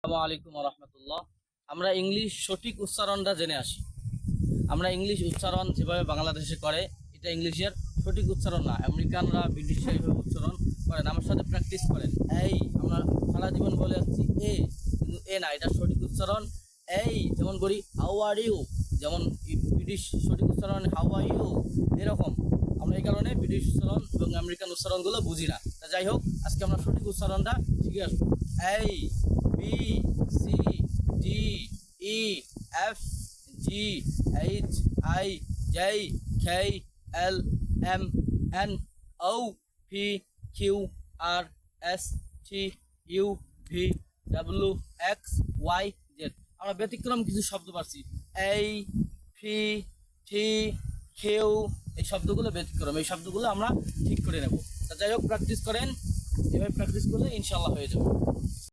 আসসালামু আলাইকুম রহমতুল্লাহ। আমরা ইংলিশ সঠিক উচ্চারণটা জেনে আসি। আমরা ইংলিশ উচ্চারণ যেভাবে বাংলাদেশে করে, এটা ইংলিশের সঠিক উচ্চারণ না। আমেরিকানরা, ব্রিটিশরা এইভাবে উচ্চারণ করেন। আমার সাথে প্র্যাকটিস করেন। এই আমরা সারা জীবন বলে আসছি কিন্তু এ না, এটা সঠিক উচ্চারণ এই। যেমন করি হাউ আর ইউ, যেমন ব্রিটিশ সঠিক উচ্চারণ হাউ আর ইউ, এরকম। আমরা এই কারণে ব্রিটিশ উচ্চারণ এবং আমেরিকান উচ্চারণগুলো বুঝি না। তা যাই হোক, আজকে আমরা সঠিক উচ্চারণটা শিখে আসবো। A, B, C, D, E, F, G, H, I, J, K, L, M, N, O, P, Q, R, S, T, U, V, W, X, Y, Z. আমরা ব্যতিক্রম কিছু শব্দ পাচ্ছি। এই, পি, টি, কিউ, এই শব্দগুলো ব্যতিক্রম। এই শব্দগুলো আমরা ঠিক করে নেব। তা যাই হোক, প্র্যাকটিস করেন। এভাবে প্র্যাকটিস করলে ইনশাল্লাহ হয়ে যাবে।